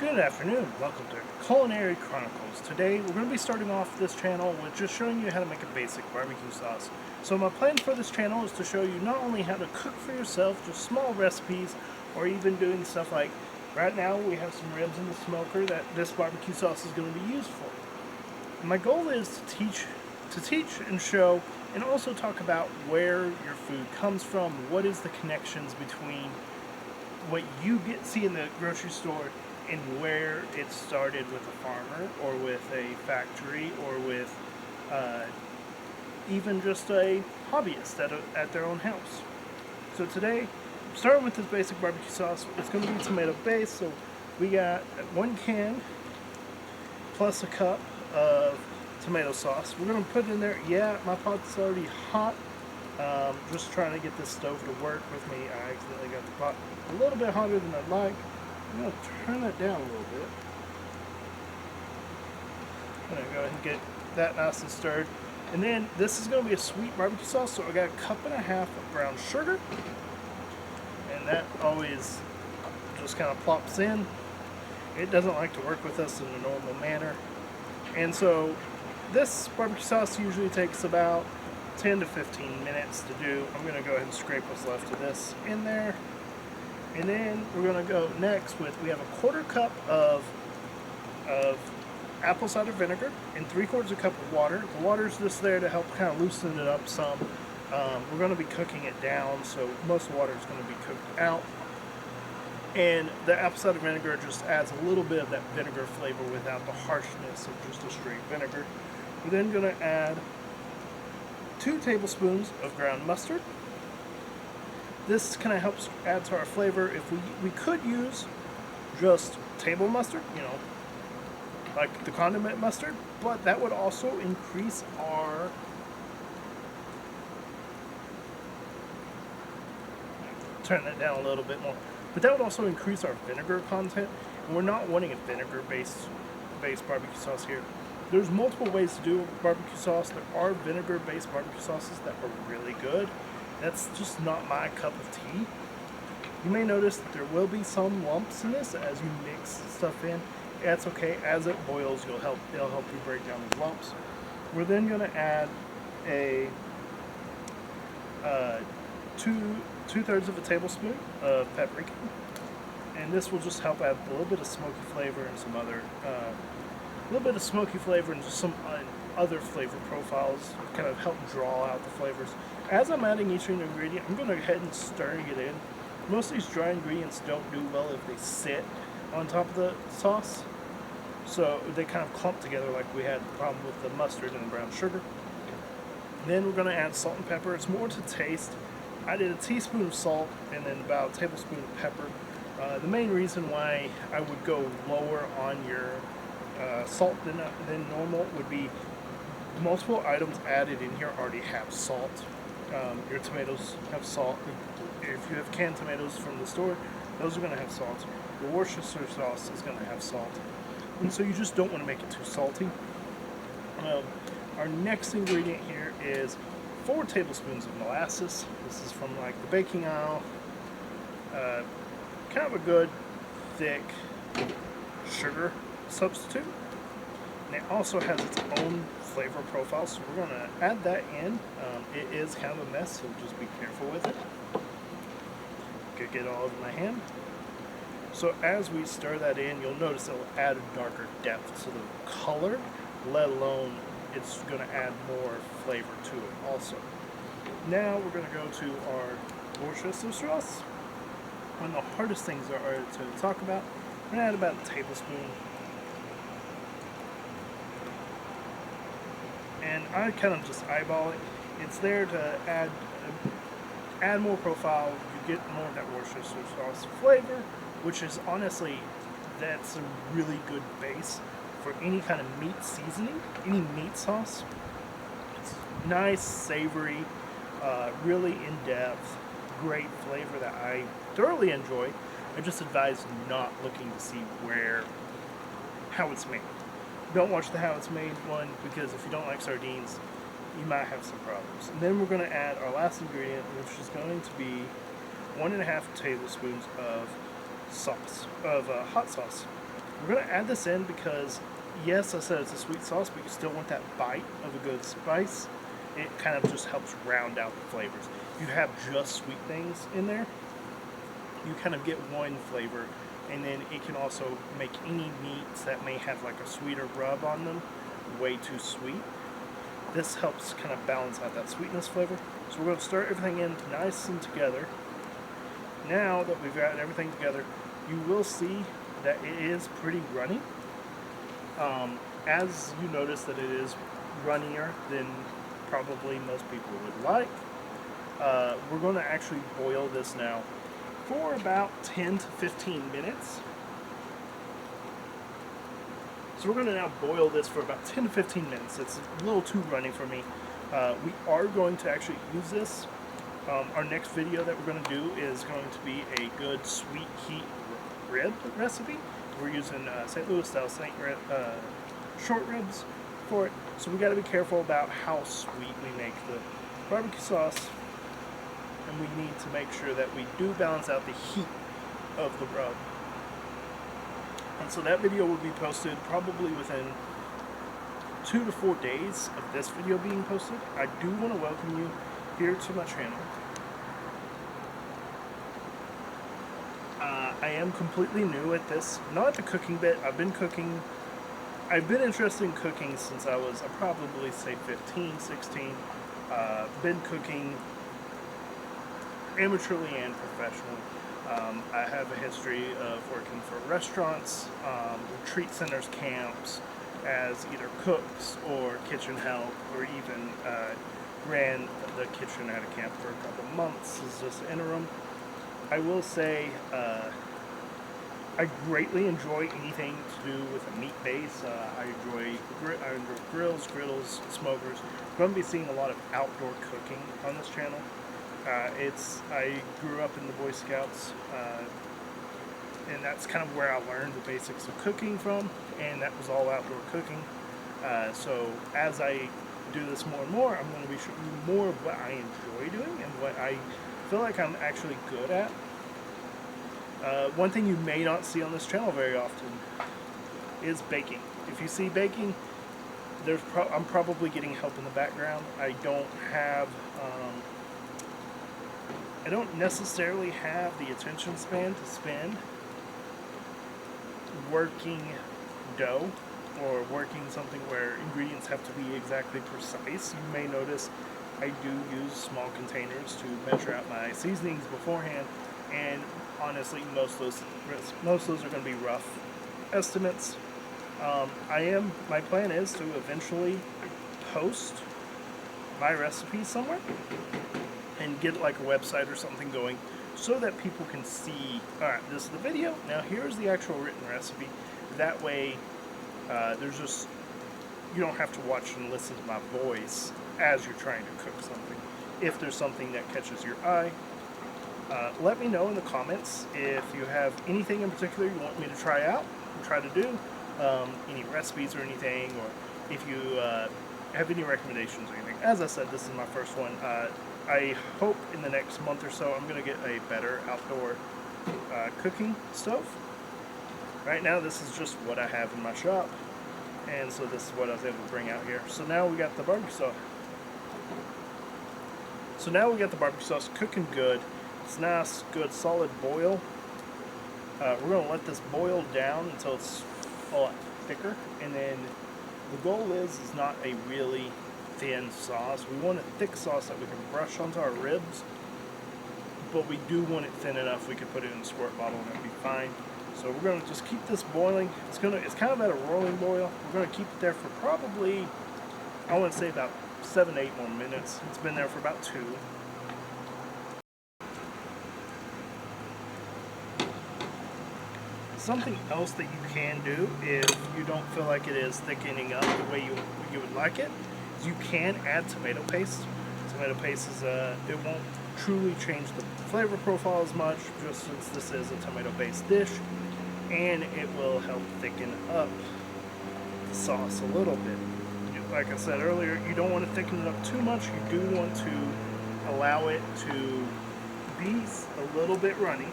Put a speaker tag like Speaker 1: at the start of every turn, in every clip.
Speaker 1: Good afternoon, welcome to Culinary Chronicles. Today we're going to be starting off this channel with just showing you how to make a basic barbecue sauce. So my plan for this channel is to show you not only how to cook for yourself, just small recipes, or even doing stuff like, right now we have some ribs in the smoker that this barbecue sauce is going to be used for. My goal is to teach and show, and also talk about where your food comes from, what is the connections between what you see in the grocery store and where it started with a farmer or with a factory or with even just a hobbyist at their own house. So today, starting with this basic barbecue sauce, it's going to be tomato based. So we got 1 can plus a cup of tomato sauce. We're going to put in there, yeah, my pot's already hot. Just trying to get this stove to work with me. I accidentally got the pot a little bit hotter than I'd like. I'm going to turn it down a little bit. I'm going to go ahead and get that nice and stirred. And then this is going to be a sweet barbecue sauce, so I got 1.5 cups of brown sugar. And that always just kind of plops in. It doesn't like to work with us in a normal manner. And so this barbecue sauce usually takes about 10 to 15 minutes to do. I'm going to go ahead and scrape what's left of this in there. And then we're going to go next with, we have 1/4 cup of apple cider vinegar and 3/4 cup of water. The water's just there to help kind of loosen it up some. We're going to be cooking it down, so most of the water is going to be cooked out. And the apple cider vinegar just adds a little bit of that vinegar flavor without the harshness of just a straight vinegar. We're then going to add 2 tablespoons of ground mustard. This kind of helps add to our flavor. If we could use just table mustard, like the condiment mustard, but that would also increase our turn that down a little bit more. But that would also increase our vinegar content, and we're not wanting a vinegar-based barbecue sauce here. There's multiple ways to do barbecue sauce. There are vinegar-based barbecue sauces that are really good. That's just not my cup of tea. You may notice that there will be some lumps in this as you mix stuff in. That's okay. As it boils, it'll help you break down those lumps. We're then going to add a 2/3 of a tablespoon of paprika, and this will just help add a little bit of smoky flavor and some other just some other flavor profiles, kind of help draw out the flavors. As I'm adding each ingredient, I'm going to go ahead and stirring it in. Most of these dry ingredients don't do well if they sit on top of the sauce, so they kind of clump together like we had the problem with the mustard and the brown sugar. Then we're going to add salt and pepper. It's more to taste. I did a teaspoon of salt and then about a tablespoon of pepper. The main reason why I would go lower on your salt than normal would be multiple items added in here already have salt. Your tomatoes have salt. If you have canned tomatoes from the store, those are going to have salt. The Worcestershire sauce is going to have salt. And so you just don't want to make it too salty. Our next ingredient here is 4 tablespoons of molasses. This is from like the baking aisle. Kind of a good, thick sugar substitute. And it also has its own flavor profile, so we're going to add that in. It is kind of a mess, so just be careful with it. Could get all over my hand. So as we stir that in, you'll notice it'll add a darker depth to the color, let alone it's going to add more flavor to it also. Now we're going to go to our Worcestershire sauce. One of the hardest things are to talk about. We're going to add about a tablespoon. And I kind of just eyeball it. It's there to add more profile. You get more of that Worcestershire sauce flavor, which is honestly, that's a really good base for any kind of meat seasoning, any meat sauce. It's nice, savory, really in-depth, great flavor that I thoroughly enjoy. I just advise not looking to see how it's made. Don't watch the how it's made one, because if you don't like sardines, you might have some problems. And then we're going to add our last ingredient, which is going to be 1.5 tablespoons of hot sauce. We're going to add this in because, yes, I said it's a sweet sauce, but you still want that bite of a good spice. It kind of just helps round out the flavors. If you have just sweet things in there, you kind of get one flavor, and then it can also make any meats that may have like a sweeter rub on them way too sweet. This helps kind of balance out that sweetness flavor. So we're going to stir everything in nice and together. Now that we've got everything together, you will see that it is pretty runny. As you notice that it is runnier than probably most people would like, we're going to actually boil this now for about 10 to 15 minutes. So we're going to now boil this for about 10 to 15 minutes. It's a little too runny for me. We are going to actually use this. Our next video that we're going to do is going to be a good sweet heat rib recipe. We're using St. Louis style short ribs for it. So we got to be careful about how sweet we make the barbecue sauce. And we need to make sure that we do balance out the heat of the rub. And so that video will be posted probably within 2 to 4 days of this video being posted. I do want to welcome you here to my channel. I am completely new at this, not at the cooking bit. I've been interested in cooking since I was, probably say 15, 16. Been cooking amateurly and professionally. I have a history of working for restaurants, retreat centers, camps, as either cooks or kitchen help, or even ran the kitchen at a camp for a couple months as just interim. I will say I greatly enjoy anything to do with a meat base. I enjoy grills, griddles, smokers. We're going to be seeing a lot of outdoor cooking on this channel. I grew up in the Boy Scouts, and that's kind of where I learned the basics of cooking from, and that was all outdoor cooking. So as I do this more and more, I'm going to be showing you more of what I enjoy doing and what I feel like I'm actually good at. One thing you may not see on this channel very often is baking. If you see baking, I'm probably getting help in the background. I don't necessarily have the attention span to spend working dough or working something where ingredients have to be exactly precise. You may notice I do use small containers to measure out my seasonings beforehand, and honestly, most of those are going to be rough estimates. My plan is to eventually post my recipes somewhere and get like a website or something going so that people can see, alright, this is the video, now here's the actual written recipe. That way, you don't have to watch and listen to my voice as you're trying to cook something. If there's something that catches your eye, let me know in the comments if you have anything in particular you want me to try out, try to do, any recipes or anything, or if you have any recommendations or anything. As I said, this is my first one. I hope in the next month or so I'm going to get a better outdoor cooking stove. Right now this is just what I have in my shop, and so this is what I was able to bring out here. So now we got the barbecue sauce. Cooking good. It's nice, good, solid boil. We're going to let this boil down until it's a lot thicker, and then the goal is not a really thin sauce. We want a thick sauce that we can brush onto our ribs, but we do want it thin enough we can put it in a squirt bottle and it'll be fine. So we're going to just keep this boiling. It's kind of at a rolling boil. We're going to keep it there for probably, I want to say about 7 to 8 more minutes. It's been there for about 2. Something else that you can do if you don't feel like it is thickening up the way you would like it, is you can add tomato paste. Tomato paste is it won't truly change the flavor profile as much, just since this is a tomato-based dish, and it will help thicken up the sauce a little bit. Like I said earlier, you don't want to thicken it up too much. You do want to allow it to be a little bit runny.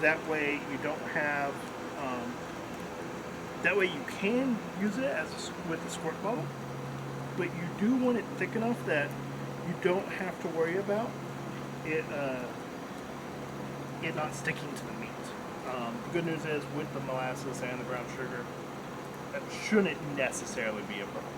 Speaker 1: That way you don't have That way you can use it as with the squirt bottle, but you do want it thick enough that you don't have to worry about it it not sticking to the meat. The good news is with the molasses and the brown sugar, that shouldn't necessarily be a problem.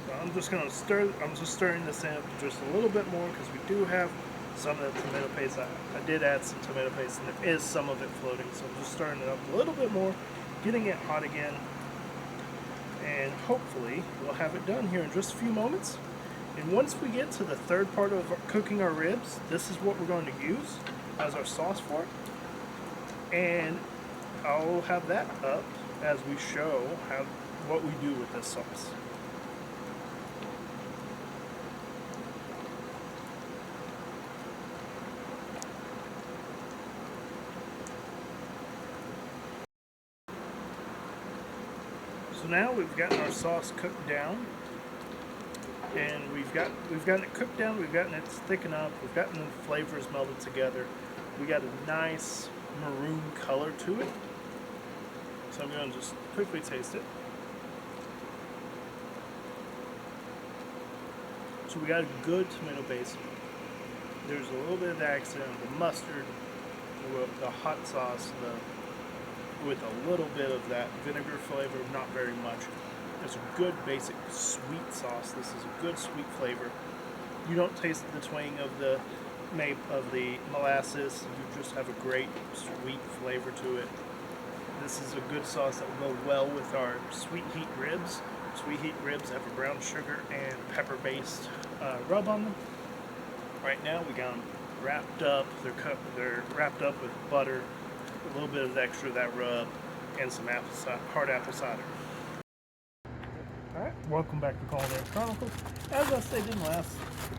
Speaker 1: So I'm just gonna stir. I'm just stirring this in just a little bit more because we do have some of the tomato paste. I did add some tomato paste, and there is some of it floating. So I'm just stirring it up a little bit more, getting it hot again, and hopefully we'll have it done here in just a few moments. And once we get to the third part of cooking our ribs, this is what we're going to use as our sauce for it. And I'll have that up as we show how what we do with this sauce. So now we've gotten our sauce cooked down, and we've gotten it cooked down. We've gotten it thick enough. We've gotten the flavors melded together. We got a nice maroon color to it. So I'm going to just quickly taste it. So we got a good tomato base. There's a little bit of the accent of the mustard, the hot sauce, with a little bit of that vinegar flavor, not very much. It's a good basic sweet sauce. This is a good sweet flavor. You don't taste the twang of the molasses. You just have a great sweet flavor to it. This is a good sauce that will go well with our sweet heat ribs. Sweet heat ribs have a brown sugar and pepper based rub on them. Right now we got them wrapped up. They're wrapped up with butter, a little bit of extra of that rub, and some hard apple cider. Alright, welcome back to Culinary Chronicles. As I stated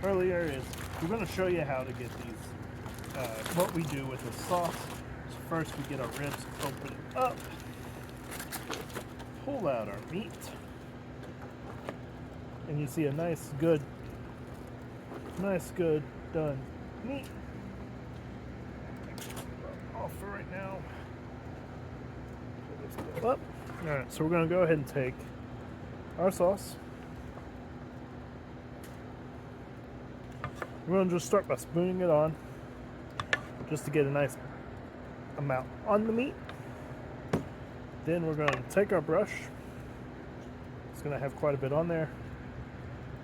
Speaker 1: earlier, is we're going to show you how to get these, what we do with the sauce. So first we get our ribs, open it up, pull out our meat, and you see a nice good done meat. Off for right now. Pull this up. Alright, so we're going to go ahead and take our sauce. We're going to just start by spooning it on just to get a nice amount on the meat. Then we're going to take our brush. It's going to have quite a bit on there.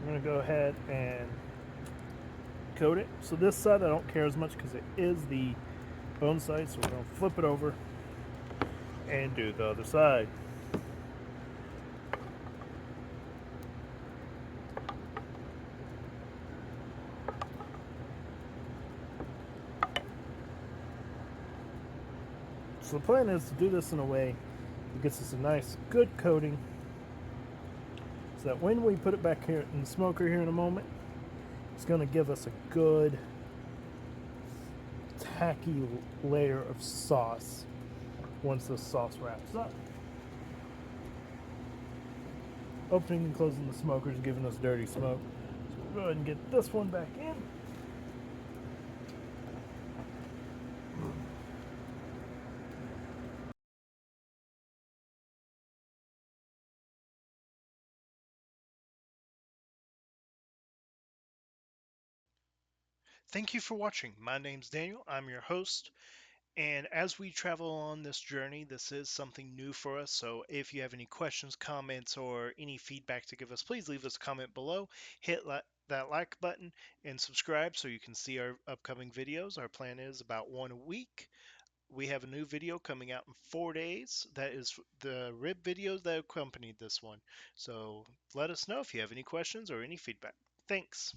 Speaker 1: We're going to go ahead and coat it. So this side I don't care as much because it is the bone side, so we're going to flip it over and do the other side. So the plan is to do this in a way that gets us a nice good coating so that when we put it back here in the smoker here in a moment, it's going to give us a good tacky layer of sauce once the sauce wraps up. Opening and closing the smoker is giving us dirty smoke. So we'll go ahead and get this one back in. Thank you for watching. My name's Daniel. I'm your host. And as we travel on this journey, this is something new for us. So if you have any questions, comments, or any feedback to give us, please leave us a comment below. Hit that like button and subscribe so you can see our upcoming videos. Our plan is about one a week. We have a new video coming out in 4 days. That is the rib videos that accompanied this one. So let us know if you have any questions or any feedback. Thanks.